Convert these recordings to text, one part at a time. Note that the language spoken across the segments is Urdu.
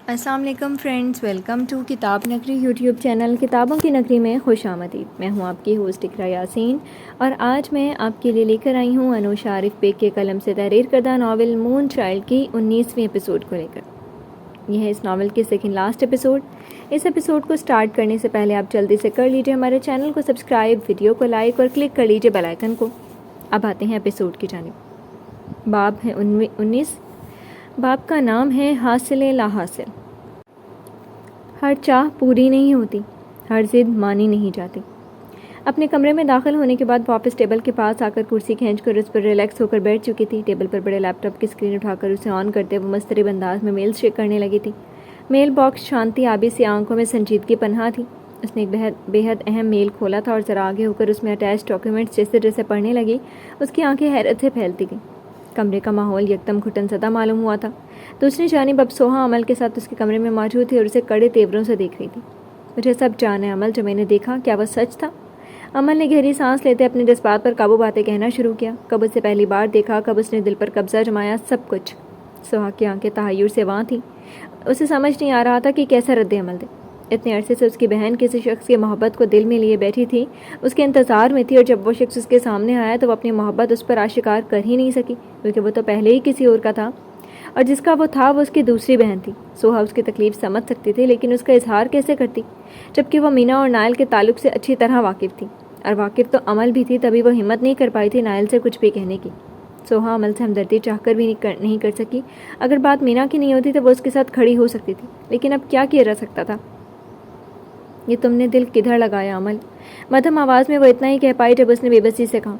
السلام علیکم فرینڈز، ویلکم ٹو کتاب نگری یوٹیوب چینل کتابوں کی نگری میں خوش آمدید۔ میں ہوں آپ کی ہوسٹ اقرا یاسین اور آج میں آپ کے لیے لے کر آئی ہوں انوش عارف بیگ کے قلم سے تحریر کردہ ناول مون چائلڈ کی 19ویں ایپیسوڈ کو لے کر۔ یہ ہے اس ناول کے سیکنڈ لاسٹ ایپیسوڈ۔ اس ایپیسوڈ کو سٹارٹ کرنے سے پہلے آپ جلدی سے کر لیجئے ہمارے چینل کو سبسکرائب، ویڈیو کو لائک اور کلک کر لیجئے بیل آئیکن کو۔ اب آتے ہیں ایپیسوڈ کی جانب۔ باب ہے 19۔ باب کا نام ہے حاصل لا حاصل۔ ہر چاہ پوری نہیں ہوتی، ہر ضد مانی نہیں جاتی۔ اپنے کمرے میں داخل ہونے کے بعد واپس ٹیبل کے پاس آ کر کرسی کھینچ کر اس پر ریلیکس ہو کر بیٹھ چکی تھی۔ ٹیبل پر بڑے لیپ ٹاپ کی اسکرین اٹھا کر اسے آن کرتے وہ مضطرب انداز میں میل چیک کرنے لگی تھی۔ میل باکس شانتی آبی سی آنکھوں میں سنجیدگی پنہا تھی۔ اس نے ایک بے حد اہم میل کھولا تھا اور ذرا آگے ہو کر اس میں اٹیچ ڈاکیومنٹس جیسے جیسے پڑھنے لگی اس کی آنکھیں حیرت سے پھیلتی گئیں۔ کمرے کا ماحول یکدم گھٹن زدہ معلوم ہوا تھا۔ دوسری جانب اب سوہا عمل کے ساتھ اس کے کمرے میں موجود تھی اور اسے کڑے تیوروں سے دیکھ رہی تھی۔ مجھے سب جانا ہے عمل، جو میں نے دیکھا کیا وہ سچ تھا؟ عمل نے گہری سانس لیتے اپنے جذبات پر قابو پاتے کہنا شروع کیا۔ کب اسے پہلی بار دیکھا، کب اس نے دل پر قبضہ جمایا، سب کچھ۔ سوہا کی آنکھیں تحیر سے وہاں تھیں۔ اسے سمجھ نہیں آ رہا تھا کہ کیسا رد عمل دے۔ اتنے عرصے سے اس کی بہن کسی شخص کی محبت کو دل میں لیے بیٹھی تھی، اس کے انتظار میں تھی، اور جب وہ شخص اس کے سامنے آیا تو وہ اپنی محبت اس پر آشکار کر ہی نہیں سکی، کیونکہ وہ تو پہلے ہی کسی اور کا تھا، اور جس کا وہ تھا وہ اس کی دوسری بہن تھی۔ سوہا اس کی تکلیف سمجھ سکتی تھی، لیکن اس کا اظہار کیسے کرتی، جبکہ وہ مینا اور نائل کے تعلق سے اچھی طرح واقف تھی، اور واقف تو عمل بھی تھی، تبھی وہ ہمت نہیں کر پائی تھی نائل سے کچھ بھی کہنے کی۔ سوہا عمل سے ہمدردی چاہ کر بھی نہیں کر سکی۔ اگر بات مینا کی نہیں ہوتی تو وہ اس کے ساتھ کھڑی ہو سکتی تھی، لیکن اب کیا کیا جا سکتا تھا؟ یہ تم نے دل کدھر لگایا عمل؟ مدھم آواز میں وہ اتنا ہی کہہ پائی جب اس نے بے بسی سے کہا،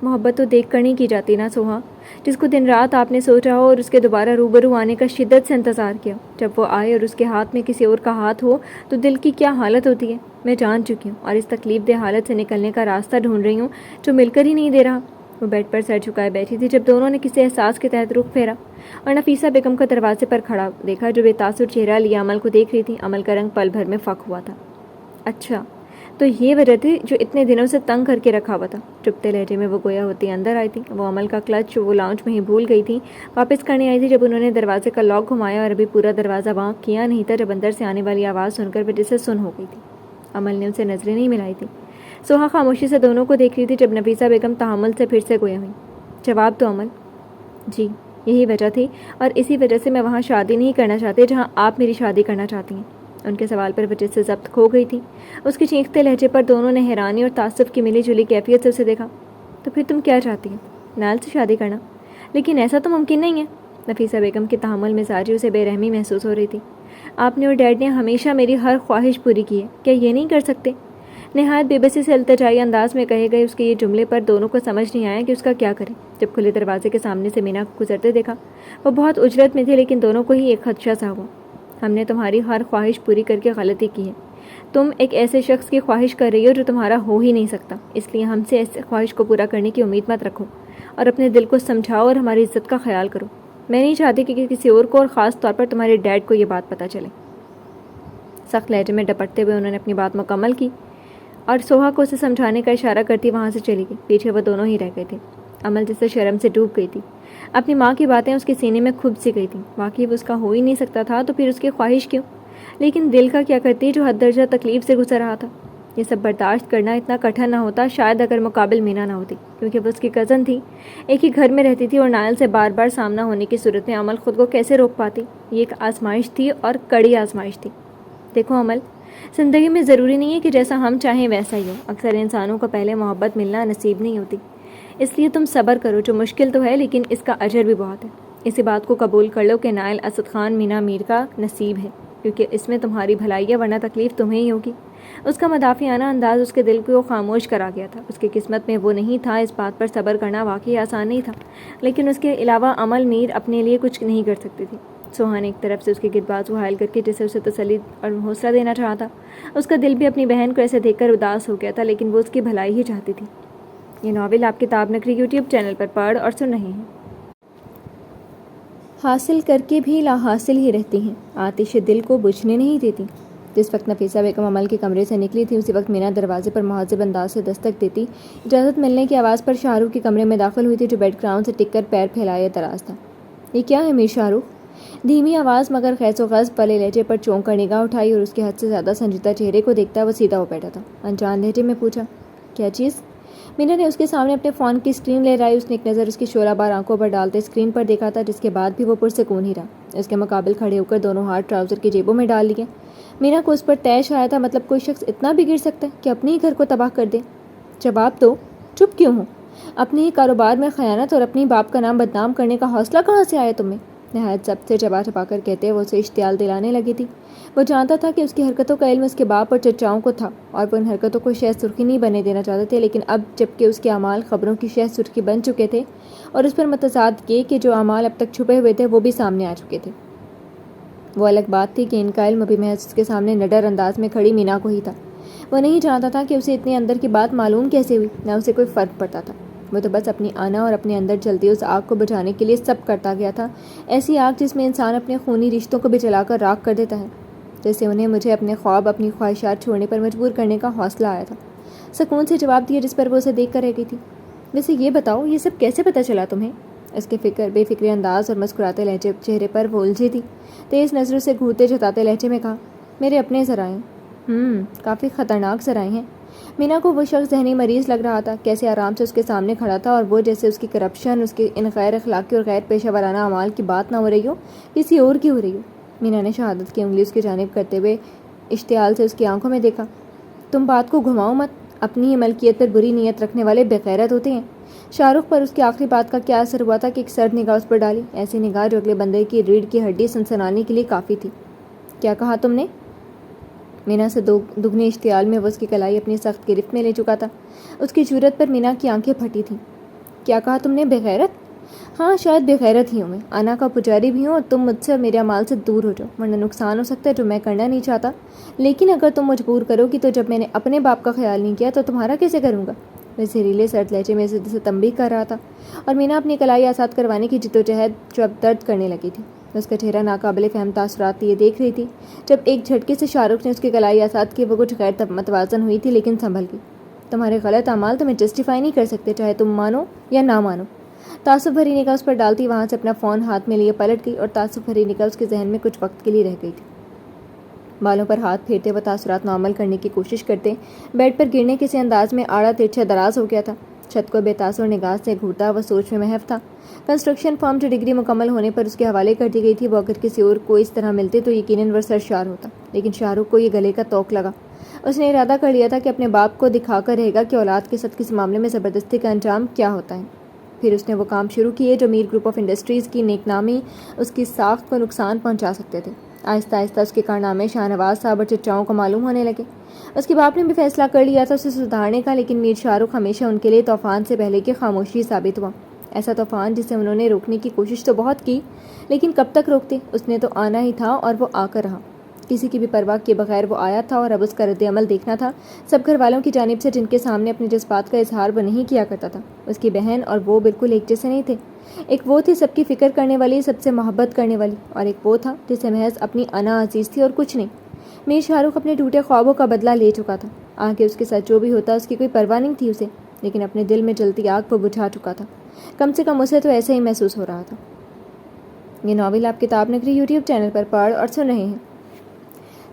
محبت تو دیکھ کر نہیں کی جاتی نا سوہا، جس کو دن رات آپ نے سوچا ہو اور اس کے دوبارہ روبرو آنے کا شدت سے انتظار کیا، جب وہ آئے اور اس کے ہاتھ میں کسی اور کا ہاتھ ہو تو دل کی کیا حالت ہوتی ہے، میں جان چکی ہوں، اور اس تکلیف دہ حالت سے نکلنے کا راستہ ڈھونڈ رہی ہوں جو مل کر ہی نہیں دے رہا۔ وہ بیڈ پر سر جھکائے بیٹھی تھی جب دونوں نے کسی احساس کے تحت رخ پھیرا اور نفیسہ بیگم کو دروازے پر کھڑا دیکھا، جو بے تاثر چہرہ لیے عمل کو دیکھ رہی تھی۔ عمل کا رنگ پل بھر میں فک ہوا تھا۔ اچھا، تو یہ وجہ تھی جو اتنے دنوں سے تنگ کر کے رکھا ہوا تھا۔ چپتے لہجے میں وہ گویا ہوتی اندر آئی تھی۔ وہ عمل کا کلچ وہ لاؤنج میں ہی بھول گئی تھی، واپس کرنے آئی تھی جب انہوں نے دروازے کا لاک گھمایا، اور ابھی پورا دروازہ وہاں کیا نہیں تھا جب اندر سے آنے والی آواز سن کر وہ جسے سن ہو گئی تھی۔ عمل نے ان سے نظریں نہیں ملائی تھی۔ سوہا خاموشی سے دونوں کو دیکھ رہی تھی جب نفیسہ بیگم تحمل سے پھر سے گویا ہوئی۔ جواب دو عمل۔ جی، یہی وجہ تھی، اور اسی وجہ سے میں وہاں شادی نہیں کرنا چاہتی جہاں آپ میری شادی کرنا چاہتی ہیں۔ ان کے سوال پر وجہ سے ضبط کھو گئی تھی۔ اس کے چیختے لہجے پر دونوں نے حیرانی اور تعصب کی ملی جلی کیفیت سے اسے دیکھا۔ تو پھر تم کیا چاہتی ہیں؟ نائل سے شادی کرنا؟ لیکن ایسا تو ممکن نہیں ہے۔ نفیسہ بیگم کی تحمل مزاجی اسے بے رحمی محسوس ہو رہی تھی۔ آپ نے اور ڈیڈ نے ہمیشہ میری ہر خواہش پوری کی ہے، کیا یہ نہیں کر سکتے؟ نہایت بے بسی سے التجائی انداز میں کہے گئے اس کے یہ جملے پر دونوں کو سمجھ نہیں آیا کہ اس کا کیا کرے۔ جب کھلے دروازے کے سامنے سے مینا کو گزرتے دیکھا، وہ بہت اجرت میں تھی، لیکن دونوں کو ہی ایک خدشہ سا ہوا۔ ہم نے تمہاری ہر خواہش پوری کر کے غلطی کی ہے۔ تم ایک ایسے شخص کی خواہش کر رہی ہو جو تمہارا ہو ہی نہیں سکتا، اس لیے ہم سے ایسے خواہش کو پورا کرنے کی امید مت رکھو، اور اپنے دل کو سمجھاؤ اور ہماری عزت کا خیال کرو۔ میں نہیں چاہتی کہ کسی اور کو، اور خاص طور پر تمہارے ڈیڈ کو، یہ بات پتہ چلے۔ سخت لہجے میں ڈپٹتے ہوئے انہوں نے اپنی بات مکمل کی اور سوہا کو اسے سمجھانے کا اشارہ کرتی وہاں سے چلی گئی۔ پیچھے وہ دونوں ہی رہ گئے تھے۔ عمل جسے شرم سے ڈوب گئی تھی، اپنی ماں کی باتیں اس کے سینے میں کھب سی گئی تھیں۔ واقعی وہ اس کا ہو ہی نہیں سکتا تھا، تو پھر اس کی خواہش کیوں؟ لیکن دل کا کیا کرتی جو حد درجہ تکلیف سے گزر رہا تھا؟ یہ سب برداشت کرنا اتنا کٹھن نہ ہوتا شاید اگر مقابل مینا نہ ہوتی، کیونکہ وہ اس کی کزن تھی، ایک ہی گھر میں رہتی تھی، اور نائل سے بار بار سامنا ہونے کی صورت میں عمل خود کو کیسے روک پاتی؟ یہ ایک آزمائش تھی، اور کڑی آزمائش تھی۔ دیکھو عمل، زندگی میں ضروری نہیں ہے کہ جیسا ہم چاہیں ویسا ہی ہو۔ اکثر انسانوں کو پہلے محبت ملنا نصیب نہیں ہوتی، اس لیے تم صبر کرو، جو مشکل تو ہے لیکن اس کا اجر بھی بہت ہے۔ اسی بات کو قبول کر لو کہ نائل اسد خان مینا میر کا نصیب ہے، کیونکہ اس میں تمہاری بھلائی ہے، ورنہ تکلیف تمہیں ہی ہوگی۔ اس کا مدافعانہ انداز اس کے دل کو خاموش کرا گیا تھا۔ اس کی قسمت میں وہ نہیں تھا، اس بات پر صبر کرنا واقعی آسان نہیں تھا، لیکن اس کے علاوہ عمل میر اپنے لیے کچھ نہیں کر سکتی تھی۔ سوہا نے ایک طرف سے اس کے گرد بازو حائل کر کے جسے اسے تسلی اور حوصلہ دینا چاہا تھا۔ اس کا دل بھی اپنی بہن کو ایسے دیکھ کر اداس ہو گیا تھا، لیکن وہ اس کی بھلائی ہی چاہتی تھی۔ یہ ناول آپ کتاب نگری یوٹیوب چینل پر پڑھ اور سن رہے ہیں۔ حاصل کر کے بھی لا حاصل ہی رہتی ہیں، آتش دل کو بجھنے نہیں دیتی۔ جس وقت نفیسہ بیگم عمل کے کمرے سے نکلی تھی، اسی وقت مینا دروازے پر مہذب انداز سے دستک دیتی اجازت ملنے کی آواز پر شاہ رخ کے کمرے میں داخل ہوئی تھی، جو بیڈ گراؤنڈ سے ٹک کر پیر پھیلائے دراز تھا۔ یہ کیا ہے میر شاہ رخ؟ دھیمی آواز مگر خیز و خز پلے لہجے پر چونک کر نگاہ اٹھائی اور اس کے حد سے زیادہ سنجیدہ چہرے کو دیکھتا وہ سیدھا ہو بیٹھا تھا۔ انجان لہجے میں پوچھا، کیا چیز؟ مینا نے اس کے سامنے اپنے فون کی اسکرین لے لائی۔ اس نے ایک نظر اس کی شعلہ بار آنکھوں پر ڈالتے اسکرین پر دیکھا تھا، جس کے بعد بھی وہ پرسکون ہی رہا۔ اس کے مقابل کھڑے ہو کر دونوں ہاتھ ٹراؤزر کی جیبوں میں ڈال لیے۔ مینا کو اس پر طیش آیا تھا، مطلب کوئی شخص اتنا بگڑ سکتا ہے کہ اپنے ہی گھر کو تباہ کر دے؟ جواب دو، چپ کیوں ہو؟ اپنے ہی کاروبار میں خیانت اور اپنی باپ کا نام بدنام کرنے کا حوصلہ کہاں سے آیا تمہیں؟ نہایت ضبط سے چبا چبا کر کہتے وہ اسے اشتعال دلانے لگی تھی۔ وہ جانتا تھا کہ اس کی حرکتوں کا علم اس کے باپ اور چچاؤں کو تھا اور وہ ان حرکتوں کو شہ سرخی نہیں بننے دینا چاہتے تھے، لیکن اب جب کہ اس کے اعمال خبروں کی شہ سرخی بن چکے تھے اور اس پر متضاد یہ کہ جو اعمال اب تک چھپے ہوئے تھے وہ بھی سامنے آ چکے تھے، وہ الگ بات تھی کہ ان کا علم ابھی محض اس کے سامنے نڈر انداز میں کھڑی مینا کو ہی تھا۔ وہ نہیں جانتا تھا کہ اسے اتنے اندر کی بات معلوم کیسے ہوئی، نہ اسے کوئی فرق پڑتا تھا۔ وہ تو بس اپنی آنا اور اپنے اندر جلتی اس آگ کو بجھانے کے لیے سب کرتا گیا تھا، ایسی آگ جس میں انسان اپنے خونی رشتوں کو بھی جلا کر راکھ کر دیتا ہے۔ جیسے انہیں مجھے اپنے خواب، اپنی خواہشات چھوڑنے پر مجبور کرنے کا حوصلہ آیا تھا، سکون سے جواب دیا جس پر وہ اسے دیکھ کر رہ گئی تھی۔ ویسے یہ بتاؤ، یہ سب کیسے پتہ چلا تمہیں؟ اس کے بے فکری انداز اور مسکراتے لہجے چہرے پر وہ الجھی تھی۔ تیز نظروں سے گھورتے جتاتے لہجے میں کہا، میرے اپنے ذرائع۔ کافی خطرناک ذرائع ہیں۔ مینا کو وہ شخص ذہنی مریض لگ رہا تھا، کیسے آرام سے اس کے سامنے کھڑا تھا اور وہ جیسے اس کی کرپشن، اس کے ان غیر اخلاقی اور غیر پیشہ ورانہ اعمال کی بات نہ ہو رہی ہو، کسی اور کی ہو رہی ہو۔ مینا نے شہادت کی انگلی اس کی جانب کرتے ہوئے اشتعال سے اس کی آنکھوں میں دیکھا۔ تم بات کو گھماؤ مت، اپنی ہی ملکیت پر بری نیت رکھنے والے بے غیرت ہوتے ہیں۔ شاہ رخ پر اس کی آخری بات کا کیا اثر ہوا تھا کہ ایک سرد نگاہ اس پر ڈالی، ایسی نگاہ جو اگلے بندے کی ریڑھ کی ہڈی سنسنانے کے لیے کافی تھی۔ کیا کہا تم نے؟ مینا سے دگنے اشتعال میں وہ اس کی کلائی اپنی سخت گرفت میں لے چکا تھا۔ اس کی جرأت پر مینا کی آنکھیں پھٹی تھیں۔ کیا کہا تم نے؟ بے غیرت؟ ہاں، شاید بے غیرت ہی ہوں میں، آنا کا پجاری بھی ہوں اور تم مجھ سے اور میرے اعمال سے دور ہو جاؤ، ورنہ نقصان ہو سکتا ہے جو میں کرنا نہیں چاہتا۔ لیکن اگر تم مجبور کرو گی تو جب میں نے اپنے باپ کا خیال نہیں کیا تو تمہارا کیسے کروں گا؟ وہ زہریلے سرد لہجے میں سے تنبیہ کر رہا تھا اور مینا اپنی کلائی آزاد کروانے کی جدوجہد جو اب درد کرنے لگی تھی، اس کا چہرہ ناقابل فہم تاثرات لیے دیکھ رہی تھی۔ جب ایک جھٹکے سے شاہ رخ نے اس کی کلائی آزاد کی، وہ کچھ غیر متوازن ہوئی تھی لیکن سنبھل گئی۔ تمہارے غلط اعمال تمہیں جسٹیفائی نہیں کر سکتے، چاہے تم مانو یا نہ مانو۔ تعصب بھری نگاہ اس پر ڈالتی وہاں سے اپنا فون ہاتھ میں لیے پلٹ گئی اور تعصب بھری نگاہ اس کے ذہن میں کچھ وقت کے لیے رہ گئی تھی۔ بالوں پر ہاتھ پھیرتے وہ تاثرات نارمل کرنے کی کوشش کرتے بیڈ پر گرنے کسی انداز میں آڑا ترچھا دراز ہو گیا تھا۔ چھت کو بے تاثر نگاہ سے گھورتا وہ سوچ میں محو تھا۔ کنسٹرکشن فرم جو ڈگری مکمل ہونے پر اس کے حوالے کر دی گئی تھی، وہ اگر کسی اور کو اس طرح ملتے تو یقیناً وہ سرشار ہوتا، لیکن شاہ رخ کو یہ گلے کا توق لگا۔ اس نے ارادہ کر لیا تھا کہ اپنے باپ کو دکھا کر رہے گا کہ اولاد کے ساتھ کسی معاملے میں زبردستی کا انجام کیا ہوتا ہے۔ پھر اس نے وہ کام شروع کیے جو میر گروپ آف انڈسٹریز کی نیک نامی، اس کی ساخت کو نقصان پہنچا سکتے تھے۔ آہستہ آہستہ اس کے کارنامے شاہ نواز صاحب اور چچاؤں کو معلوم ہونے لگے۔ اس کے باپ نے بھی فیصلہ کر لیا تھا اسے سدھارنے کا، لیکن میر شاہ رخ ہمیشہ ان کے لیے طوفان سے پہلے کی خاموشی ثابت ہوا۔ ایسا طوفان جسے انہوں نے روکنے کی کوشش تو بہت کی، لیکن کب تک روکتے؟ اس نے تو آنا ہی تھا اور وہ آ کر رہا۔ کسی کی بھی پرواہ کیے بغیر وہ آیا تھا اور اب اس کا رد عمل دیکھنا تھا سب گھر والوں کی جانب سے، جن کے سامنے اپنے جذبات کا اظہار وہ نہیں کیا کرتا تھا۔ اس کی بہن اور وہ بالکل ایک جیسے نہیں تھے۔ ایک وہ تھی سب کی فکر کرنے والی، سب سے محبت کرنے والی، اور ایک وہ تھا جسے محض اپنی انا عزیز تھی اور کچھ نہیں۔ میر شاہ رخ اپنے ٹوٹے خوابوں کا بدلہ لے چکا تھا۔ آگے اس کے ساتھ جو بھی ہوتا اس کی کوئی پرواہ نہیں تھی اسے، لیکن اپنے دل میں جلتی آگ وہ بجھا چکا تھا۔ کم سے کم اسے تو ایسے ہی محسوس ہو رہا تھا۔ یہ ناول آپ کتاب نگری یوٹیوب چینل پر پڑھ اور سن رہے ہیں۔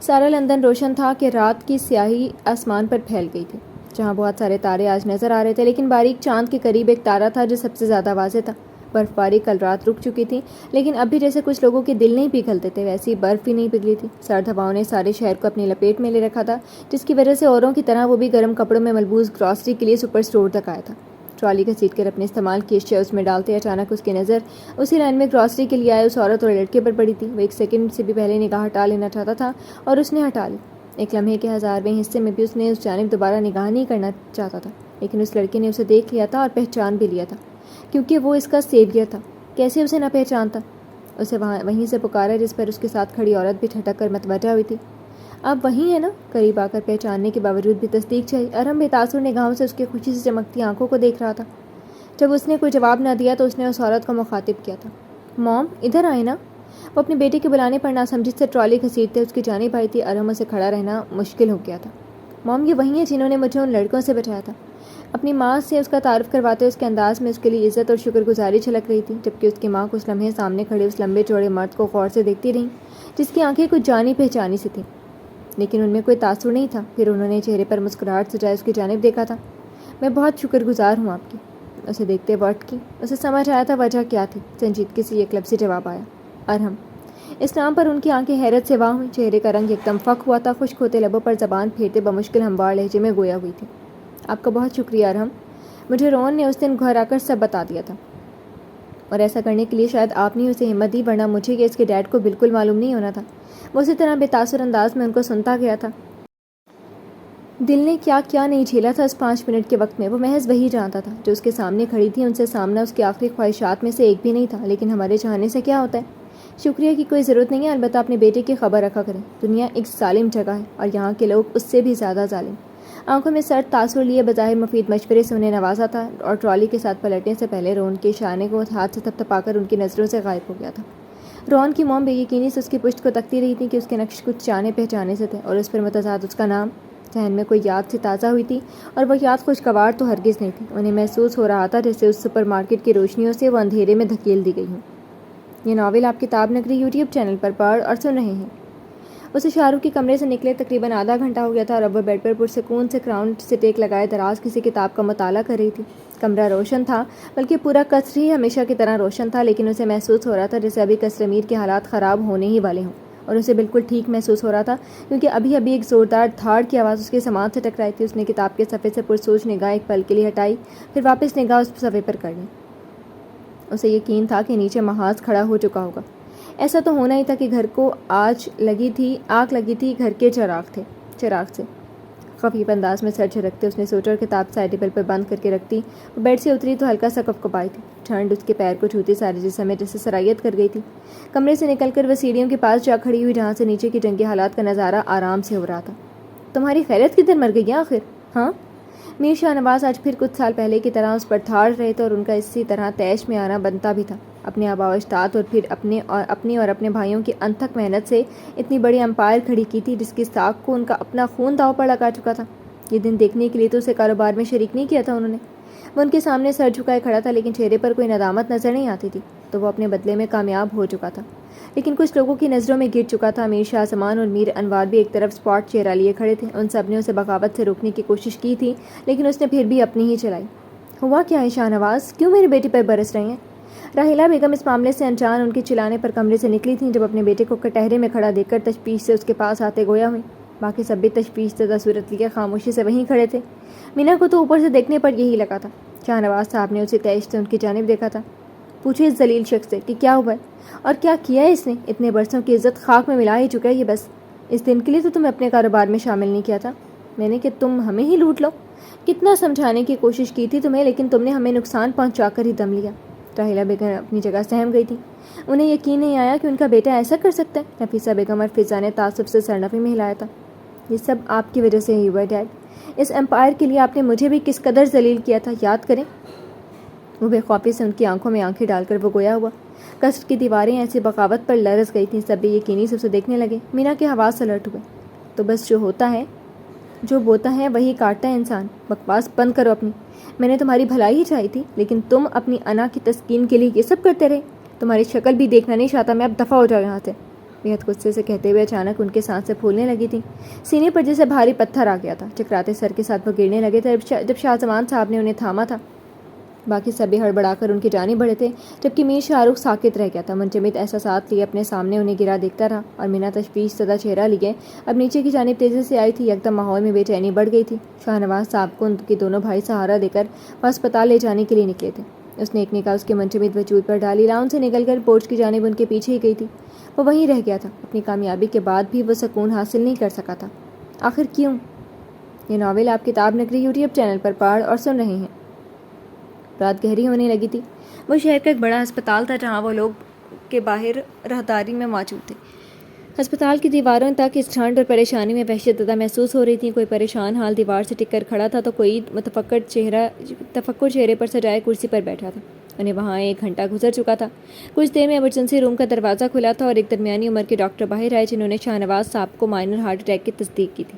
سارا لندن روشن تھا کہ رات کی سیاہی آسمان پر پھیل گئی تھی، جہاں بہت سارے تارے آج نظر آ رہے تھے، لیکن باریک چاند کے قریب ایک تارا تھا جو سب سے زیادہ واضح تھا۔ برف باری کل رات رک چکی تھی، لیکن اب بھی جیسے کچھ لوگوں کے دل نہیں پگھلتے تھے، ویسی برف بھی نہیں پگھلی تھی۔ سرد ہواؤں نے سارے شہر کو اپنی لپیٹ میں لے رکھا تھا، جس کی وجہ سے اوروں کی طرح وہ بھی گرم کپڑوں میں ملبوس گراسری کے لیے سپر سٹور تک آیا تھا۔ ٹرالی گھسیٹ کر اپنے استعمال کی اشیاء اس میں ڈالتے اچانک اس کی نظر اسی لائن میں گراسری کے لیے آئے اس عورت اور لڑکے پر پڑی تھی۔ وہ ایک سیکنڈ سے بھی پہلے نگاہ ہٹا لینا چاہتا تھا اور اس نے ہٹا لی۔ ایک لمحے کے 1000ویں حصے میں بھی اس نے اس جانب دوبارہ نگاہ نہیں کرنا چاہتا تھا، لیکن اس لڑکے نے اسے دیکھ لیا تھا اور پہچان بھی لیا تھا، کیونکہ وہ اس کا سیویئر تھا۔ کیسے اسے نہ پہچانتا؟ اسے وہیں سے پکارا جس پر اس کے ساتھ کھڑی عورت بھی ٹھٹک کر متوجہ ہوئی تھی۔ آپ وہیں ہیں نا؟ قریب آ کر پہچاننے کے باوجود بھی تصدیق چاہیے۔ ارم بے تاثر نگاہوں سے اس کی خوشی سے چمکتی آنکھوں کو دیکھ رہا تھا۔ جب اس نے کوئی جواب نہ دیا تو اس نے اس عورت کو مخاطب کیا تھا، موم ادھر آئے نا۔ وہ اپنے بیٹے کے بلانے پر ناسمجھت سے ٹرالی گھسیٹتے اس کی جانب آئی تھی۔ ارم اسے کھڑا رہنا مشکل ہو گیا تھا۔ موم یہ وہی ہیں جنہوں نے مجھے ان لڑکوں سے بچایا تھا۔ اپنی ماں سے اس کا تعارف کرواتے اس کے انداز میں اس کے لیے عزت اور شکر گزاری چھلک رہی تھی، جبکہ اس کی ماں کچھ لمحے سامنے کھڑے اس لمبے چوڑے مرد کو غور سے دیکھتی رہیں جس کی آنکھیں کچھ جانی پہچانی سی تھیں، لیکن ان میں کوئی تاثر نہیں تھا۔ پھر انہوں نے چہرے پر مسکراہٹ سجائے اس کی جانب دیکھا تھا۔ میں بہت شکر گزار ہوں آپ کی۔ اسے دیکھتے وقت کی اسے سمجھ آیا تھا وجہ کیا تھی۔ سنجیدگی سے ایک لفظی جواب آیا، ارحم۔ اس نام پر ان کی آنکھیں حیرت سے واہ ہوئیں، چہرے کا رنگ ایک دم فک ہوا تھا، خشک ہوتے لبوں پر زبان پھیرتے بمشکل ہموار لہجے میں گویا ہوئی تھی، آپ کا بہت شکریہ ارحم، مجھے رون نے اس دن گھر آ کر سب بتا دیا تھا، اور ایسا کرنے کے لیے شاید آپ نے اسے ہمت دی، ورنہ مجھے کہ اس کے ڈیڈ کو بالکل معلوم نہیں ہونا تھا۔ وہ اسی طرح بے تاثر انداز میں ان کو سنتا گیا تھا۔ دل نے کیا کیا نہیں جھیلا تھا اس 5 منٹ کے وقت میں، وہ محض وہی جانتا تھا جو اس کے سامنے کھڑی تھی، ان سے سامنا اس کی آخری خواہشات میں سے ایک بھی نہیں تھا۔ لیکن ہمارے چاہنے سے کیا ہوتا ہے؟ شکریہ کی کوئی ضرورت نہیں ہے، البتہ اپنے بیٹے کی خبر رکھا کریں۔ دنیا ایک ظالم جگہ ہے اور یہاں کے لوگ اس سے بھی زیادہ ظالم۔ آنکھوں میں سرد تاثر لیے بظاہر مفید مشورے سے انہیں نوازا تھا، اور ٹرالی کے ساتھ پلٹنے سے پہلے رون کے اشارے کو ہاتھ سے تھپتھپا کر ان کی نظروں سے غائب ہو گیا تھا۔ رون کی موم بے یقینی سے اس کی پشت کو تکتی رہی تھی کہ اس کے نقش کچھ جانے پہچانے سے تھے، اور اس پر متضاد اس کا نام۔ ذہن میں کوئی یاد سی تازہ ہوئی تھی، اور وہ یاد خوشگوار تو ہرگز نہیں تھی۔ انہیں محسوس ہو رہا تھا جیسے اس سپر مارکیٹ کی روشنیوں سے وہ اندھیرے میں دھکیل دی گئی ہوں۔ یہ ناول آپ کتاب نگری یوٹیوب چینل پر پڑھ اور سن رہے ہیں۔ اسے شاہ رخ کے کمرے سے نکلے تقریباً آدھا گھنٹہ ہو گیا تھا، اور اب وہ بیڈ پر پرسکون سے کراؤن سے ٹیک لگائے دراز کسی کتاب کا مطالعہ کر رہی تھی۔ کمرہ روشن تھا، بلکہ پورا قصر ہی ہمیشہ کی طرح روشن تھا، لیکن اسے محسوس ہو رہا تھا جیسے ابھی قصر امیر کے حالات خراب ہونے ہی والے ہوں، اور اسے بالکل ٹھیک محسوس ہو رہا تھا کیونکہ ابھی ایک زوردار دھاڑ کی آواز اس کے سماعت سے ٹکرائی تھی۔ اس نے کتاب کے صفحے سے پرسوچ نگاہ ایک پل کے لیے ہٹائی، پھر واپس نگاہ اس صفحے پر کر لی۔ اسے یقین تھا کہ نیچے محاذ کھڑا ہو چکا ہوگا۔ ایسا تو ہونا ہی تھا کہ گھر کو آگ لگی تھی گھر کے چراغ سے۔ خفیف انداز میں سر جھٹکتے اس نے سوچا اور کتاب سائڈ ٹیبل پر بند کر کے رکھ دی۔ وہ بیڈ سے اتری تو ہلکا سا کپکپائی تھی، ٹھنڈ اس کے پیر کو چھوتی سارے جسم میں جیسے سرائیت کر گئی تھی۔ کمرے سے نکل کر وہ سیڑھیوں کے پاس جا کھڑی ہوئی جہاں سے نیچے کی جنگی حالات کا نظارہ آرام سے ہو رہا تھا۔ تمہاری خیریت کدھر مر گئی آخر؟ ہاں؟ میر شاہ نواز آج پھر کچھ سال پہلے کی طرح اس پر دھاڑ رہے تھے، اور ان کا اسی طرح تیش میں آنا بنتا بھی تھا۔ اپنے آباء و اجداد اور پھر اپنی اور اپنے بھائیوں کی انتھک محنت سے اتنی بڑی امپائر کھڑی کی تھی جس کی ساکھ کو ان کا اپنا خون داؤ پر لگا چکا تھا۔ یہ دن دیکھنے کے لیے تو اسے کاروبار میں شریک نہیں کیا تھا انہوں نے۔ وہ ان کے سامنے سر جھکائے کھڑا تھا، لیکن چہرے پر کوئی ندامت نظر نہیں آتی تھی، تو وہ اپنے بدلے میں کامیاب ہو چکا تھا۔ لیکن کچھ لوگوں کی نظروں میں گر چکا تھا۔ میر شاہ زمان اور میر انوار بھی ایک طرف اسپاٹ چہرہ لیے کھڑے تھے۔ ان سب نے اسے بغاوت سے روکنے کی کوشش کی تھی، لیکن اس نے پھر بھی اپنی ہی چلائی۔ ہوا کیا ہے شاہ نواز؟ کیوں میری بیٹی پر برس رہے ہیں؟ راحیلہ بیگم اس معاملے سے انجان ان کے چلانے پر کمرے سے نکلی تھیں، جب اپنے بیٹے کو کٹہرے میں کھڑا دیکھ کر تشویش سے اس کے پاس آتے گویا ہوئی۔ باقی سب بھی تشویش زدہ صورت لیے خاموشی سے وہیں کھڑے تھے۔ مینا کو تو اوپر سے دیکھنے پر یہی لگا تھا۔ شاہ نواز صاحب نے اسے تیش سے ان کی جانب دیکھا تھا۔ پوچھے اس ذلیل شخص سے کہ کیا ہوا ہے اور کیا کیا ہے اس نے؟ اتنے برسوں کی عزت خاک میں ملا ہی چکا ہے یہ بس۔ اس دن کے لیے تو تمہیں اپنے کاروبار میں شامل نہیں کیا تھا میں نے کہ تم ہمیں ہی لوٹ لو۔ کتنا سمجھانے کی کوشش کی تھی تمہیں، لیکن تم نے ہمیں نقصان پہنچا کر ہی دم لیا۔ راحیلہ بیگم اپنی جگہ سہم گئی تھی۔ انہیں یقین نہیں آیا کہ ان کا بیٹا ایسا کر سکتا ہے۔ نفیسہ بیگم اور فضا نے تعصب سے سرنفی میں ہلایا تھا۔ یہ سب آپ کی وجہ سے ہی ہوا ڈیڈ۔ اس امپائر کے لیے آپ نے مجھے بھی کس قدر ذلیل کیا تھا، یاد کریں۔ وہ بے خوفی سے ان کی آنکھوں میں آنکھیں ڈال کر وہ گویا ہوا۔ قصر کی دیواریں ایسی بغاوت پر لرز گئی تھیں، سب بے یقینی سے اسے دیکھنے لگے۔ مینا کے حواس الرٹ ہوئے۔ تو بس جو بوتا ہے وہی کاٹتا ہے انسان۔ بکواس بند کرو اپنی۔ میں نے تمہاری بھلائی ہی چاہی تھی، لیکن تم اپنی انا کی تسکین کے لیے یہ سب کرتے رہے۔ تمہاری شکل بھی دیکھنا نہیں چاہتا میں، اب دفع ہو جاؤ یہاں سے۔ بےحد غصے سے کہتے ہوئے اچانک ان کے سانسیں پھولنے لگی تھیں، سینے پر جیسے بھاری پتھر آ گیا تھا۔ چکراتے سر کے ساتھ وہ گرنے لگے تھے جب شاہ زمان صاحب نے انہیں تھاما تھا۔ باقی سب بھی ہڑبڑا کر ان کی جانب بڑھے تھے، جبکہ میر شاہ رخ ساکت رہ گیا تھا، منجمد احساسات لیے اپنے سامنے انہیں گرا دیکھتا رہا، اور مینا تشویش زدہ چہرہ لیے اب نیچے کی جانب تیزی سے آئی تھی۔ یکدم ماحول میں بے چینی بڑھ گئی تھی۔ شاہ نواز صاحب کو ان کے دونوں بھائی سہارا دے کر وہ اسپتال لے جانے کے لیے نکلے تھے۔ اس نے ایک نگاہ اس کے منجمد وجود پر ڈالی، لاؤن سے نکل کر پورچ کی جانب ان کے پیچھے ہی گئی تھی۔ وہ وہیں رہ گیا تھا۔ اپنی کامیابی کے بعد بھی وہ سکون حاصل نہیں کر سکا تھا۔ آخر کیوں؟ یہ ناول آپ کتاب نگری یوٹیوب چینل پر پڑھ اور سن رہے ہیں۔ رات گہری ہونے لگی تھی۔ وہ شہر کا ایک بڑا ہسپتال تھا جہاں وہ لوگ کے باہر راہداری میں موجود تھے۔ ہسپتال کی دیواروں تک اس ٹھنڈ اور پریشانی میں وحشت زدہ محسوس ہو رہی تھی۔ کوئی پریشان حال دیوار سے ٹک کر کھڑا تھا تو کوئی تفکر چہرے پر سجائے کرسی پر بیٹھا تھا۔ انہیں وہاں 1 گھنٹہ گزر چکا تھا۔ کچھ دیر میں ایمرجنسی روم کا دروازہ کھلا تھا اور ایک درمیانی عمر کے ڈاکٹر باہر آئے جنہوں نے شاہ نواز صاحب کو مائنر ہارٹ اٹیک کی تصدیق کی تھی۔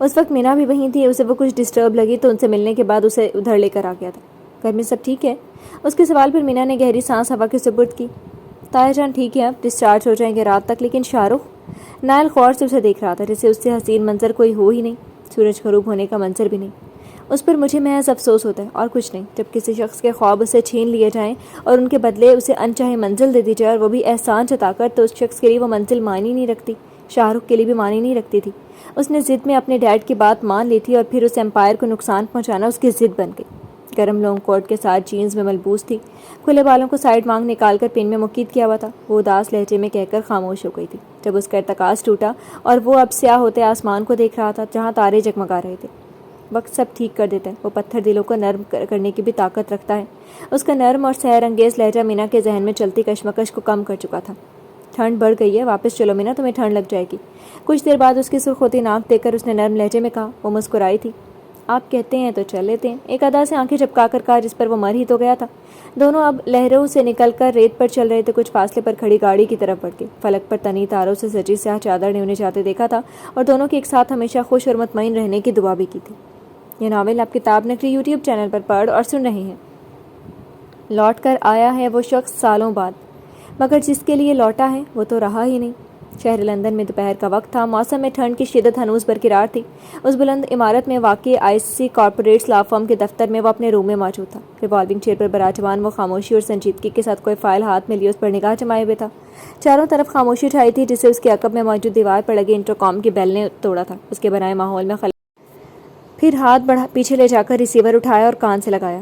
اس وقت مینا بھی وہیں تھی. اسے وہ کچھ ڈسٹرب لگی تو ان سے ملنے کے بعد اسے ادھر لے کر آ گیا تھا. گھر میں سب ٹھیک ہے؟ اس کے سوال پر مینا نے گہری سانس ہوا کے سپرد کی. تایا جان ٹھیک ہے، اب ڈسچارج ہو جائیں گے رات تک. لیکن شاہ رخ؟ نائل غور سے اسے دیکھ رہا تھا جیسے اس سے حسین منظر کوئی ہو ہی نہیں، سورج غروب ہونے کا منظر بھی نہیں. اس پر مجھے محض افسوس ہوتا ہے اور کچھ نہیں. جب کسی شخص کے خواب اسے چھین لیے جائیں اور ان کے بدلے اسے انچاہے منزل دے دی جائے اور وہ بھی احسان جتا کر، تو اس شخص کے لیے وہ منزل معنی نہیں رکھتی. شاہ رخ کے لیے بھی معنی نہیں رکھتی تھی. اس نے ضد میں اپنے ڈیڈ کی بات مان لی تھی اور پھر اس امپائر کو نقصان پہنچانا اس کی ضد بن گئی. گرم لانگ کوٹ کے ساتھ جینز میں ملبوس تھی. کھلے بالوں کو سائڈ مانگ نکال کر پن میں مقید کیا ہوا تھا. وہ اداس لہجے میں کہہ کر خاموش ہو گئی تھی جب اس کا ارتکاز ٹوٹا اور وہ اب سیاہ ہوتے آسمان کو دیکھ رہا تھا جہاں تارے جگمگا رہے تھے. وقت سب ٹھیک کر دیتا ہے. وہ پتھر دلوں کو نرم کرنے کی بھی طاقت رکھتا ہے. اس کا نرم اور سحر انگیز لہجہ مینا کے ذہن میں چلتی کشمکش کو کم کر چکا تھا. ٹھنڈ بڑھ گئی ہے، واپس چلو مینا، تمہیں ٹھنڈ لگ جائے گی. کچھ دیر بعد اس کی سرخ ہوتی ناک دیکھ کر اس نے نرم لہجے میں کہا. وہ مسکرائی تھی. آپ کہتے ہیں تو چل لیتے ہیں. ایک ادا سے آنکھیں چپکا کر کہا جس پر وہ مر ہی تو گیا تھا. دونوں اب لہروں سے نکل کر ریت پر چل رہے تھے. کچھ فاصلے پر کھڑی گاڑی کی طرف بڑھ کے فلک پر تنی تاروں سے سجی سیاہ چادر نے انہیں جاتے دیکھا تھا اور دونوں کے ایک ساتھ ہمیشہ خوش اور مطمئن رہنے کی دعا بھی کی تھی. یہ ناول آپ کتاب نگری یوٹیوب چینل پر پڑھ اور سن رہے ہیں. لوٹ کر آیا ہے وہ شخص سالوں بعد، مگر جس کے لیے لوٹا ہے وہ تو رہا ہی نہیں. شہر لندن میں دوپہر کا وقت تھا. موسم میں ٹھنڈ کی شدت ہنوز برقرار تھی. اس بلند عمارت میں واقع آئی سی کارپوریٹس لا فرم کے دفتر میں وہ اپنے روم میں موجود تھا. ریوالونگ چیئر پر براجمان وہ خاموشی اور سنجیدگی کے ساتھ کوئی فائل ہاتھ میں لیے اس پر نگاہ جمائے ہوئے تھا. چاروں طرف خاموشی چھائی تھی جسے اس کے عقب میں موجود دیوار پر لگے انٹرکام کی بیل نے توڑا تھا. اس کے بنائے ماحول میں پھر ہاتھ بڑھا پیچھے لے جا کر ریسیور اٹھایا اور کان سے لگایا.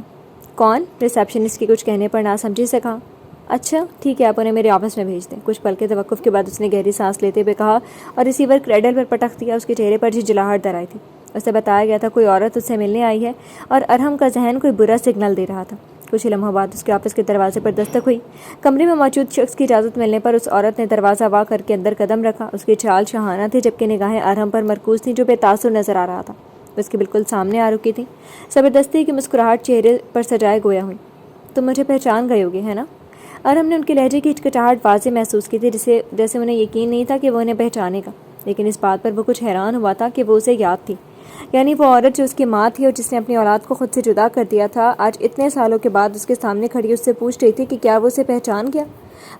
کون؟ ریسیپشنسٹ کی کچھ کہنے پر ناسمجھی سے کہا. اچھا ٹھیک ہے، آپ انہیں میرے آفس میں بھیج دیں. کچھ پل کے توقف کے بعد اس نے گہری سانس لیتے ہوئے کہا اور ریسیور کریڈل پر پٹخ دیا. اس کے چہرے پر جھنجھلاہٹ در آئی تھی. اسے بتایا گیا تھا کوئی عورت اس سے ملنے آئی ہے اور ارحم کا ذہن کوئی برا سگنل دے رہا تھا. کچھ لمحوں بعد اس کے آفس کے دروازے پر دستک ہوئی. کمرے میں موجود شخص کی اجازت ملنے پر اس عورت نے دروازہ وا کر کے اندر قدم رکھا. اس کی چال شاہانہ تھی جبکہ نگاہیں ارحم پر مرکوز تھیں جو بے تاثر نظر آ رہا تھا. اس کے بالکل سامنے آ رکی تھی. زبردستی کی مسکراہٹ چہرے پر سجائے گویا ہوئی. تم مجھے پہچان گئے ہوگے ہے نا؟ ارحم نے ان کے لہجے کی ہچکچاہٹ واضح محسوس کی تھی جیسے انہیں یقین نہیں تھا کہ وہ انہیں پہچانے گا. لیکن اس بات پر وہ کچھ حیران ہوا تھا کہ وہ اسے یاد تھی. یعنی وہ عورت جو اس کی ماں تھی اور جس نے اپنی اولاد کو خود سے جدا کر دیا تھا، آج اتنے سالوں کے بعد اس کے سامنے کھڑی اس سے پوچھ رہی تھی کہ کیا وہ اسے پہچان گیا.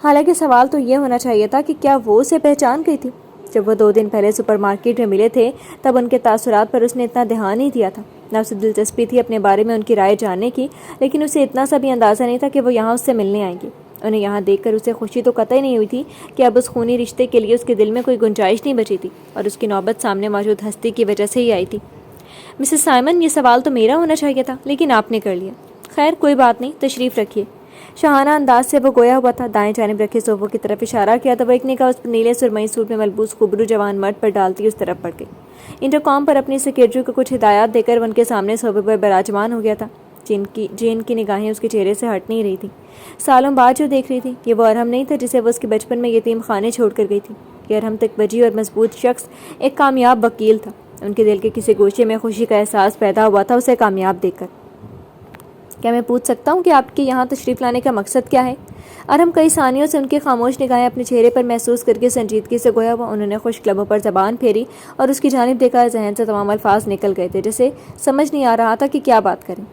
حالانکہ سوال تو یہ ہونا چاہیے تھا کہ کیا وہ اسے پہچان گئی تھی. جب وہ 2 دن پہلے سپر مارکیٹ میں ملے تھے تب ان کے تاثرات پر اس نے اتنا دھیان نہیں دیا تھا. نہ اسے دلچسپی تھی اپنے بارے میں ان کی رائے جاننے کی، لیکن اسے اتنا سا بھی اندازہ نہیں تھا کہ وہ یہاں اس سے ملنے آئیں گی. انہیں یہاں دیکھ کر اسے خوشی تو قطعی نہیں ہوئی تھی کہ اب اس خونی رشتے کے لیے اس کے دل میں کوئی گنجائش نہیں بچی تھی اور اس کی نوبت سامنے موجود ہستی کی وجہ سے ہی آئی تھی. مسز سائمن، یہ سوال تو میرا ہونا چاہیے تھا لیکن آپ نے کر لیا. خیر کوئی بات نہیں، تشریف رکھیے. شاہانہ انداز سے وہ گویا ہوا تھا. دائیں جانب رکھے صوفوں کی طرف اشارہ کیا تو وہ ایک نگاہ اس نیلے سرمئی سوٹ میں ملبوس خوبرو جوان مرد پر ڈالتی اس طرف بڑھ گئی. انٹرکام پر اپنی سیکرٹری کو کچھ ہدایات دے کر وہ ان کے سامنے صوفے پر براجمان ہو گیا تھا. جین کی نگاہیں اس کے چہرے سے ہٹ نہیں رہی تھی. سالوں بعد جو دیکھ رہی تھی یہ وہ ارحم نہیں تھا جسے وہ اس کے بچپن میں یتیم خانے چھوڑ کر گئی تھی. یہ ارحم تک بجی اور مضبوط شخص، ایک کامیاب وکیل تھا. ان کے دل کے کسی گوشے میں خوشی کا احساس پیدا ہوا تھا اسے کامیاب دیکھ کر. کیا میں پوچھ سکتا ہوں کہ آپ کے یہاں تشریف لانے کا مقصد کیا ہے؟ ارحم کئی ثانیوں سے ان کی خاموش نگاہیں اپنے چہرے پر محسوس کر کے سنجیدگی سے گویا ہوا. انہوں نے خشک لبوں پر زبان پھیری اور اس کی جانب دیکھا. ذہن سے تمام الفاظ نکل گئے تھے جیسے سمجھ نہیں آ رہا تھا کہ کیا بات کریں.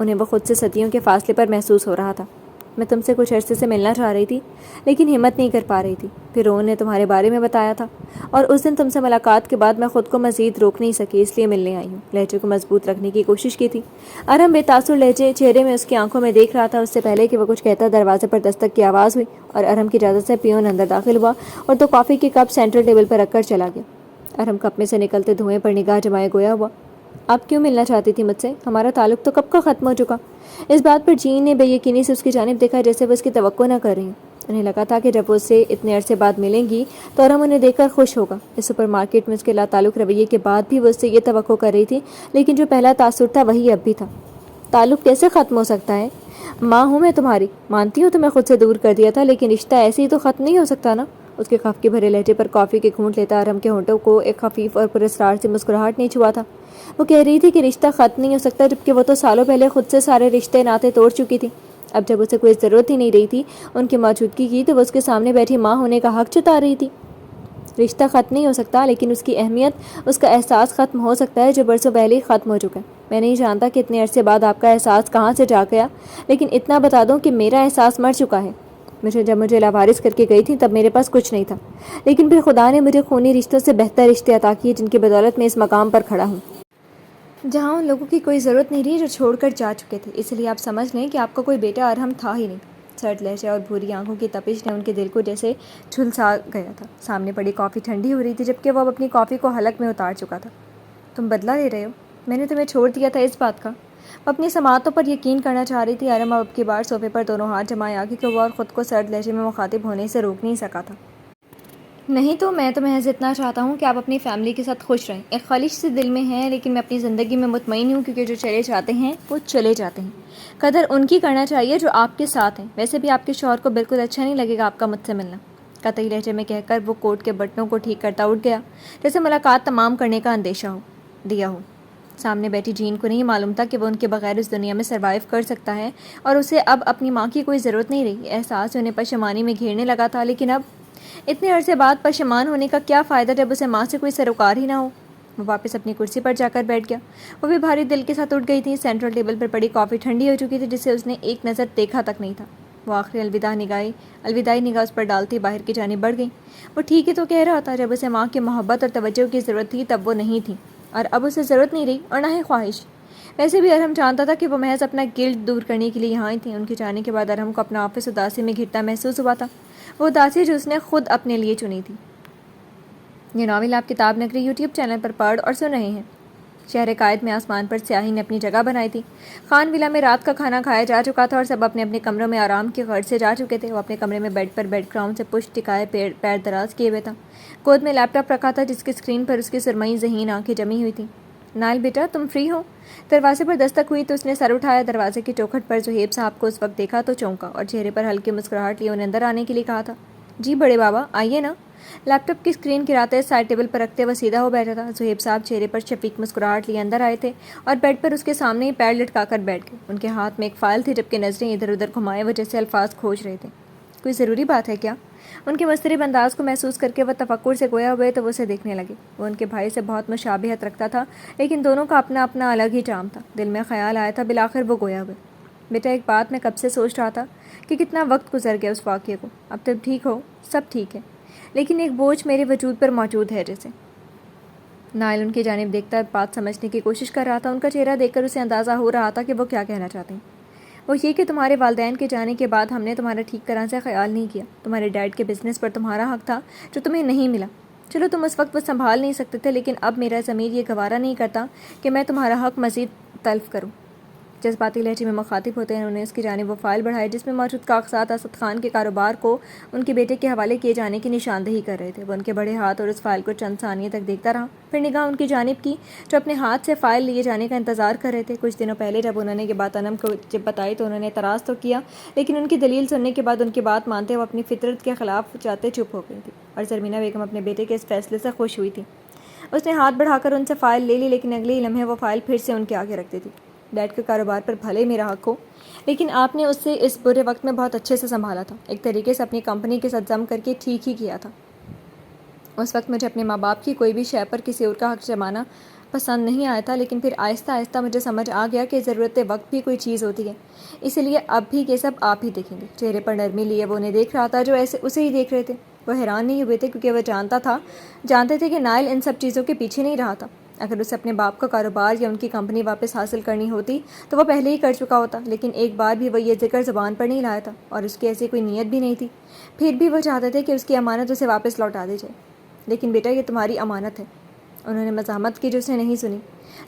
انہیں وہ خود سے صدیوں کے فاصلے پر محسوس ہو رہا تھا. میں تم سے کچھ عرصے سے ملنا چاہ رہی تھی لیکن ہمت نہیں کر پا رہی تھی. پھر روہن نے تمہارے بارے میں بتایا تھا اور اس دن تم سے ملاقات کے بعد میں خود کو مزید روک نہیں سکی، اس لیے ملنے آئی ہوں. لہجے کو مضبوط رکھنے کی کوشش کی تھی. ارحم بے تاثر لہجے چہرے میں اس کی آنکھوں میں دیکھ رہا تھا. اس سے پہلے کہ وہ کچھ کہتا دروازے پر دستک کی آواز ہوئی اور ارحم کی اجازت سے پیون اندر داخل ہوا اور 2 کافی کے کپ سینٹرل ٹیبل پر رکھ کر چلا گیا. ارحم کپ میں سے نکلتے دھوئیں پر نگاہ جمائے گویا ہوا. آپ کیوں ملنا چاہتی تھی مجھ سے؟ ہمارا تعلق تو کب کا ختم ہو چکا. اس بات پر جین نے بے یقینی سے اس کی جانب دیکھا جیسے وہ اس کی توقع نہ کر رہی ہوں. انہیں لگا تھا کہ جب وہ اس سے اتنے عرصے بعد ملیں گی تو ارحم انہیں دیکھ کر خوش ہوگا. اس سپر مارکیٹ میں اس کے لا تعلق رویے کے بعد بھی وہ اس سے یہ توقع کر رہی تھی، لیکن جو پہلا تاثر تھا وہی اب بھی تھا. تعلق کیسے ختم ہو سکتا ہے؟ ماں ہوں میں تمہاری، مانتی ہوں تمہیں خود سے دور کر دیا تھا، لیکن رشتہ ایسے ہی تو ختم نہیں ہو سکتا نا. اس کے خفقے بھرے لہجے پر کافی کے گھونٹ لیتا ارحم کے ہونٹوں کو ایک خفیف اور پراسرار سے مسکراہٹ نہیں چھوا تھا. وہ کہہ رہی تھی کہ رشتہ ختم نہیں ہو سکتا جبکہ وہ تو سالوں پہلے خود سے سارے رشتے ناطے توڑ چکی تھی. اب جب اسے کوئی ضرورت ہی نہیں رہی تھی ان کی موجودگی کی تو وہ اس کے سامنے بیٹھی ماں ہونے کا حق جتا رہی تھی. رشتہ ختم نہیں ہو سکتا، لیکن اس کی اہمیت، اس کا احساس ختم ہو سکتا ہے جو برسوں پہلے ہی ختم ہو چکا ہے۔ میں نہیں جانتا کہ اتنے عرصے بعد آپ کا احساس کہاں سے جا گیا، لیکن اتنا بتا دوں کہ میرا احساس مر چکا ہے۔ جب مجھے لاوارث کر کے گئی تھی تب میرے پاس کچھ نہیں تھا، لیکن پھر خدا نے مجھے خونی رشتوں سے بہتر رشتے عطا کیے، جن کی بدولت میں اس مقام پر کھڑا ہوں جہاں ان لوگوں کی کوئی ضرورت نہیں رہی جو چھوڑ کر جا چکے تھے۔ اس لیے آپ سمجھ لیں کہ آپ کا کوئی بیٹا ارحم تھا ہی نہیں۔ سرد لہجے اور بھوری آنکھوں کی تپش نے ان کے دل کو جیسے جھلسا گیا تھا۔ سامنے پڑی کافی ٹھنڈی ہو رہی تھی، جبکہ وہ اب اپنی کافی کو حلق میں اتار چکا تھا۔ تم بدلہ لے رہے ہو؟ میں نے تمہیں چھوڑ دیا تھا اس بات کا؟ وہ اپنی سماعتوں پر یقین کرنا چاہ رہی تھی۔ ارحم اب کی بار صوفے پر دونوں ہاتھ جمائے آگے کہ وہ اور خود کو سرد لہجے میں مخاطب ہونے سے روک نہیں سکا تھا۔ نہیں تو میں تو محض اتنا چاہتا ہوں کہ آپ اپنی فیملی کے ساتھ خوش رہیں۔ ایک خواہش سی دل میں ہے، لیکن میں اپنی زندگی میں مطمئن ہوں، کیونکہ جو چلے جاتے ہیں وہ چلے جاتے ہیں۔ قدر ان کی کرنا چاہیے جو آپ کے ساتھ ہیں۔ ویسے بھی آپ کے شوہر کو بالکل اچھا نہیں لگے گا آپ کا مجھ سے ملنا، قطعی لہجے میں کہہ کر وہ کوٹ کے بٹنوں کو ٹھیک کرتا اٹھ گیا، جیسے ملاقات تمام کرنے کا اندیشہ دیا ہو۔ سامنے بیٹھی جین کو نہیں معلوم تھا کہ وہ ان کے بغیر اس دنیا میں سروائیو کر سکتا ہے، اور اسے اب اپنی ماں کی کوئی ضرورت نہیں رہی۔ احساس انہیں پشیمانی میں گھیرنے لگا تھا، لیکن اب اتنے عرصے بعد پشیمان ہونے کا کیا فائدہ جب اسے ماں سے کوئی سروکار ہی نہ ہو۔ وہ واپس اپنی کرسی پر جا کر بیٹھ گیا۔ وہ بھی بھاری دل کے ساتھ اٹھ گئی تھی۔ سینٹرل ٹیبل پر پڑی کافی ٹھنڈی ہو چکی تھی، جسے اس نے ایک نظر دیکھا تک نہیں تھا۔ وہ آخری الوداعی نگاہ اس پر ڈالتی باہر کی جانب بڑھ گئی۔ وہ ٹھیک ہی تو کہہ رہا تھا، جب اسے ماں کی محبت اور توجہ کی ضرورت تھی تب وہ نہیں تھی، اور اب اسے ضرورت نہیں رہی اور نہ ہی خواہش۔ ویسے بھی ارحم جانتا تھا کہ وہ محض اپنا گلٹ دور کرنے کے لیے یہاں ہی تھی۔ ان کے جانے کے بعد ارحم کو اپنا آفس اداسی میں گھرتا محسوس ہوا تھا، وہ اداسی جو اس نے خود اپنے لیے چنی تھی۔ یہ ناول آپ کتاب نگری یوٹیوب چینل پر پڑھ اور سن رہے ہیں۔ شہر قائد میں آسمان پر سیاہی نے اپنی جگہ بنائی تھی۔ خان ولا میں رات کا کھانا کھایا جا چکا تھا اور سب اپنے اپنے کمروں میں آرام کی غرض سے جا چکے تھے۔ وہ اپنے کمرے میں بیڈ پر بیڈ گراؤنڈ سے پشت ٹکائے پیر دراز کیے ہوئے تھا۔ گود میں لیپ ٹاپ رکھا تھا، جس کی اسکرین پر اس کی سرمئی ذہین آنکھیں جمی ہوئی تھیں۔ نائل بیٹا، تم فری ہو؟ دروازے پر دستک ہوئی تو اس نے سر اٹھایا۔ دروازے کی چوکھٹ پر زہیب صاحب کو اس وقت دیکھا تو چونکا اور چہرے پر ہلکی مسکراہٹ لیے انہیں اندر آنے کے لیے کہا تھا۔ جی بڑے بابا، آئیے نا۔ لیپ ٹاپ کی اسکرین گراتے سائڈ ٹیبل پر رکھتے وہ سیدھا ہو بیٹھا تھا۔ زہیب صاحب چہرے پر شفیق مسکراہٹ لیے اندر آئے تھے اور بیڈ پر اس کے سامنے ہی پیر لٹکا کر بیٹھ گئے۔ ان کے ہاتھ میں ایک فائل تھی، جبکہ نظریں ادھر ادھر گھمائے وہ جیسے الفاظ کھوج رہے تھے۔ کوئی ضروری بات ہے کیا؟ ان کے مضطرب انداز کو محسوس کر کے وہ تفکر سے گویا ہوئے تو وہ اسے دیکھنے لگے۔ وہ ان کے بھائی سے بہت مشابہت رکھتا تھا، لیکن دونوں کا اپنا اپنا الگ ہی چام تھا۔ دل میں خیال آیا تھا، بالآخر وہ گویا ہوئے۔ بیٹا، ایک بات میں کب سے سوچ رہا تھا کہ کتنا وقت گزر گیا اس واقعے کو۔ اب تم ٹھیک ہو؟ سب ٹھیک ہے، لیکن ایک بوجھ میرے وجود پر موجود ہے جیسے۔ نائل ان کی جانب دیکھتا بات سمجھنے کی کوشش کر رہا تھا۔ ان کا چہرہ دیکھ کر اسے اندازہ ہو رہا تھا کہ وہ کیا کہنا چاہتے ہیں۔ وہ یہ کہ تمہارے والدین کے جانے کے بعد ہم نے تمہارا ٹھیک طرح سے خیال نہیں کیا۔ تمہارے ڈیڈ کے بزنس پر تمہارا حق تھا جو تمہیں نہیں ملا۔ چلو تم اس وقت وہ سنبھال نہیں سکتے تھے، لیکن اب میرا ضمیر یہ گوارا نہیں کرتا کہ میں تمہارا حق مزید تلف کروں۔ جذباتی لہجے میں مخاطب ہوتے ہیں انہوں نے اس کی جانب وہ فائل بڑھائی جس میں موجود کاغذات اسد خان کے کاروبار کو ان کے بیٹے کے حوالے کیے جانے کی نشاندہی کر رہے تھے۔ وہ ان کے بڑے ہاتھ اور اس فائل کو چند ثانیے تک دیکھتا رہا، پھر نگاہ ان کی جانب کی جو اپنے ہاتھ سے فائل لیے جانے کا انتظار کر رہے تھے۔ کچھ دنوں پہلے جب انہوں نے یہ بات انم کو جب بتائی تو انہوں نے اعتراض تو کیا، لیکن ان کی دلیل سننے کے بعد ان کی بات مانتے وہ اپنی فطرت کے خلاف جاتے چپ ہو گئی تھی، اور زرمینہ بیگم اپنے بیٹے کے اس فیصلے سے خوش ہوئی تھی۔ اس نے ہاتھ بڑھا کر ان سے فائل لے لی، لیکن اگلے ہی لمحے وہ فائل پھر سے ان کے آگے رکھ دی تھی۔ ڈیڈ کے کاروبار پر بھلے میرا حق ہو، لیکن آپ نے اسے اس برے وقت میں بہت اچھے سے سنبھالا تھا، ایک طریقے سے اپنی کمپنی کے ساتھ ضم کر کے ٹھیک ہی کیا تھا۔ اس وقت مجھے اپنے ماں باپ کی کوئی بھی شے پر کسی اور کا حق جمانا پسند نہیں آیا تھا، لیکن پھر آہستہ آہستہ مجھے سمجھ آ گیا کہ ضرورت وقت بھی کوئی چیز ہوتی ہے، اسی لیے اب بھی یہ سب آپ ہی دیکھیں گے۔ چہرے پر نرمی لیے وہ انہیں دیکھ رہا تھا جو ایسے اسے ہی دیکھ رہے تھے۔ وہ حیران نہیں ہوئے تھے، کیونکہ وہ جانتے تھے کہ نائل ان سب چیزوں کے پیچھے نہیں رہا تھا۔ اگر اسے اپنے باپ کا کاروبار یا ان کی کمپنی واپس حاصل کرنی ہوتی تو وہ پہلے ہی کر چکا ہوتا، لیکن ایک بار بھی وہ یہ ذکر زبان پر نہیں لایا تھا، اور اس کی ایسی کوئی نیت بھی نہیں تھی۔ پھر بھی وہ چاہتے تھے کہ اس کی امانت اسے واپس لوٹا دی جائے۔ لیکن بیٹا، یہ تمہاری امانت ہے، انہوں نے مزاحمت کی جو اس نے نہیں سنی،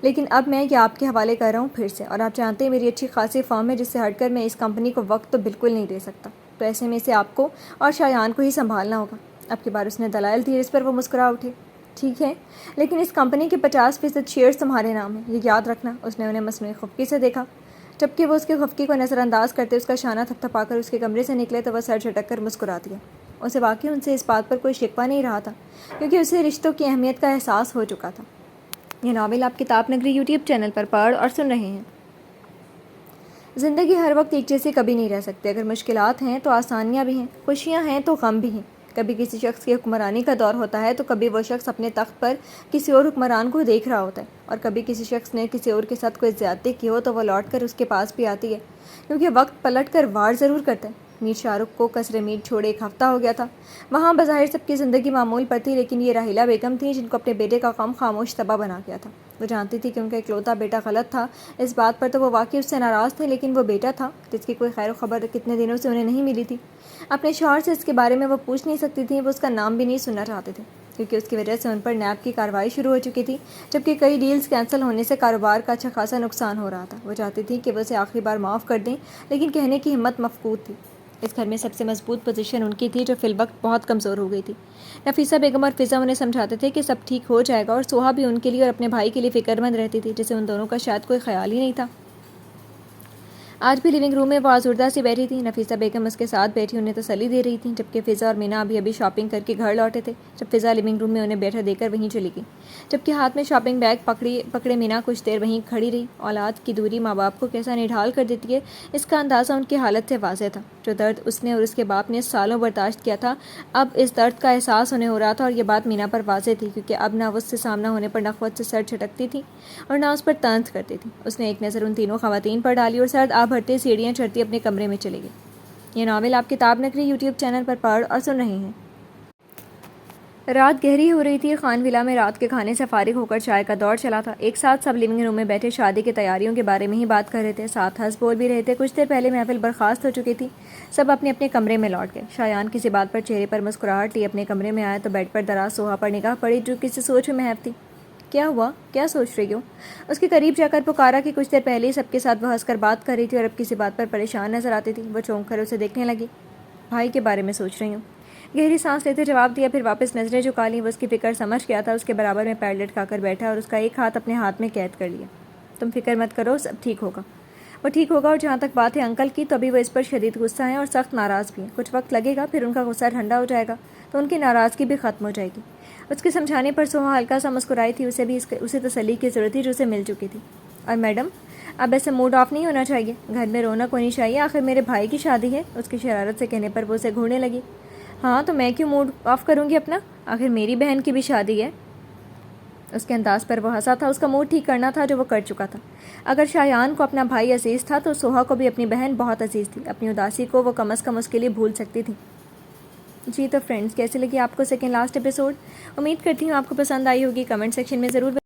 لیکن اب میں یہ آپ کے حوالے کر رہا ہوں پھر سے، اور آپ جانتے ہیں میری اچھی خاصی فارم ہے جس سے ہٹ کر میں اس کمپنی کو وقت تو بالکل نہیں دے سکتا، تو ایسے میں اسے آپ کو اور شایان کو ہی سنبھالنا ہوگا۔ اب کی بار اس نے دلائل دیے، اس پر وہ مسکرا اٹھے۔ ٹھیک ہے، لیکن اس کمپنی کے 50% شیئرز تمہارے نام ہیں، یہ یاد رکھنا۔ اس نے انہیں مصنوعی خفگی سے دیکھا، جبکہ وہ اس کی خفگی کو نظر انداز کرتے اس کا شانہ تھپتھپا کر اس کے کمرے سے نکلے تو وہ سر جھٹک کر مسکرا دیا۔ اسے واقعی ان سے اس بات پر کوئی شکوہ نہیں رہا تھا، کیونکہ اسے رشتوں کی اہمیت کا احساس ہو چکا تھا۔ یہ ناول آپ کتاب نگری یوٹیوب چینل پر پڑھ اور سن رہے ہیں۔ زندگی ہر وقت ایک جیسی کبھی نہیں رہ سکتی۔ اگر مشکلات ہیں تو آسانیاں بھی ہیں، خوشیاں ہیں تو غم بھی ہیں۔ کبھی کسی شخص کی حکمرانی کا دور ہوتا ہے تو کبھی وہ شخص اپنے تخت پر کسی اور حکمران کو دیکھ رہا ہوتا ہے، اور کبھی کسی شخص نے کسی اور کے ساتھ کوئی زیادتی کی ہو تو وہ لوٹ کر اس کے پاس بھی آتی ہے، کیونکہ وقت پلٹ کر وار ضرور کرتا ہے۔ میر شاہ رخ کو قصر میر چھوڑے ایک ہفتہ ہو گیا تھا۔ وہاں بظاہر سب کی زندگی معمول پر تھی، لیکن یہ راحیلہ بیگم تھیں جن کو اپنے بیٹے کا غم خاموش تباہ بنا گیا تھا۔ وہ جانتی تھی کہ ان کا اکلوتا بیٹا غلط تھا، اس بات پر تو وہ واقعی اس سے ناراض تھے، لیکن وہ بیٹا تھا جس کی کوئی خیر و خبر کتنے دنوں سے انہیں نہیں ملی تھی۔ اپنے شوہر سے اس کے بارے میں وہ پوچھ نہیں سکتی تھیں، وہ اس کا نام بھی نہیں سننا چاہتے تھے، کیونکہ اس کی وجہ سے ان پر نیب کی کارروائی شروع ہو چکی تھی، جبکہ کئی ڈیلز کینسل ہونے سے کاروبار کا اچھا خاصا نقصان ہو رہا تھا۔ وہ چاہتی تھیں کہ وہ اسے آخری بار معاف کر دیں، لیکن کہنے کی ہمت مفقود تھی۔ اس گھر میں سب سے مضبوط پوزیشن ان کی تھی، جو فی الوقت بہت کمزور ہو گئی تھی۔ نفیسہ بیگم اور فضا انہیں سمجھاتے تھے کہ سب ٹھیک ہو جائے گا، اور سوہا بھی ان کے لیے اور اپنے بھائی کے لیے فکر مند رہتی تھی، جسے ان دونوں کا شاید کوئی خیال ہی نہیں تھا۔ آج بھی لیونگ روم میں وہ آزردہ سی بیٹھی تھی۔ نفیسہ بیگم اس کے ساتھ بیٹھی انہیں تسلی دے رہی تھیں، جبکہ فضا اور مینا ابھی شاپنگ کر کے گھر لوٹے تھے۔ جب فضا لیونگ روم میں انہیں بیٹھا دے کر وہیں چلی گئی، جبکہ ہاتھ میں شاپنگ بیگ پکڑے مینا کچھ دیر وہیں کھڑی رہی۔ اولاد کی دوری ماں باپ کو کیسا نڈھال کر دیتی ہے، اس کا اندازہ ان کی حالت سے واضح تھا۔ جو درد اس نے اور اس کے باپ نے سالوں برداشت کیا تھا، اب اس درد کا احساس انہیں ہو رہا تھا، اور یہ بات مینا پر واضح تھی، کیونکہ اب نہ اس سے سامنا ہونے پر نخوت سے سر جھٹکتی تھی اور نہ اس پر طنز کرتی تھی۔ اس نے ایک نظر ان تینوں خواتین پر ڈالی اور سرد آہ بھرتے سیڑھیاں چڑھتی اپنے کمرے میں چلی گئی۔ یہ ناول آپ کتاب نگری یوٹیوب چینل پر پڑھ اور سن رہے ہیں۔ رات گہری ہو رہی تھی۔ خان ولا میں رات کے کھانے سے فارغ ہو کر چائے کا دور چلا تھا۔ ایک ساتھ سب لیونگ روم میں بیٹھے شادی کی تیاریوں کے بارے میں ہی بات کر رہے تھے، ساتھ ہنس بول بھی رہے تھے۔ کچھ دیر پہلے محفل برخاست ہو چکی تھی، سب اپنے اپنے کمرے میں لوٹ گئے۔ شایان کسی بات پر چہرے پر مسکراہٹ لیے اپنے کمرے میں آیا تو بیڈ پر دراز سوہا پر نگاہ پڑی، جو کسی سوچ میں محو تھی۔ کیا ہوا؟ کیا سوچ رہی ہو؟ اس کے قریب جا کر پکارا کہ کچھ دیر پہلے ہی سب کے ساتھ وہ ہنس کر بات کر رہی تھی اور اب کسی بات پر پریشان نظر آتی تھی۔ وہ چونک کر اسے دیکھنے لگی۔ بھائی کے بارے میں سوچ رہی ہوں، گہری سانس لیتے جواب دیا، پھر واپس نظریں جھکا لیں۔ وہ اس کی فکر سمجھ گیا تھا، اس کے برابر میں پیر لٹکا کر بیٹھا اور اس کا ایک ہاتھ اپنے ہاتھ میں قید کر لیا۔ تم فکر مت کرو، سب ٹھیک ہوگا۔ وہ ٹھیک ہوگا، اور جہاں تک بات ہے انکل کی، تو ابھی وہ اس پر شدید غصہ ہیں اور سخت ناراض بھی ہیں۔ کچھ وقت لگے گا، پھر ان کا غصہ ٹھنڈا ہو جائے گا تو ان کی ناراضگی بھی ختم ہو جائے گی۔ اس کے سمجھانے پر سوہا ہلکا سا مسکرائی تھی، اسے بھی اسے تسلی کی ضرورت تھی جو اسے مل چکی تھی۔ اور میڈم، اب ایسے موڈ آف نہیں ہونا چاہیے، گھر میں رونق ہونی چاہیے، آخر میرے بھائی کی شادی ہے۔ اس کی شرارت سے کہنے پر وہ اسے گھورنے لگی۔ ہاں تو میں کیوں موڈ آف کروں گی اپنا، آخر میری بہن کی بھی شادی ہے۔ اس کے انداز پر وہ ہنسا تھا، اس کا موڈ ٹھیک کرنا تھا جو وہ کر چکا تھا۔ اگر شایان کو اپنا بھائی عزیز تھا تو سوہا کو بھی اپنی بہن بہت عزیز تھی، اپنی اداسی کو وہ کم از کم اس کے لیے بھول سکتی تھی۔ جی تو فرینڈز، کیسے لگی آپ کو سیکنڈ لاسٹ ایپیسوڈ؟ امید کرتی ہوں آپ کو پسند آئی ہوگی۔ کمنٹ سیکشن میں ضرور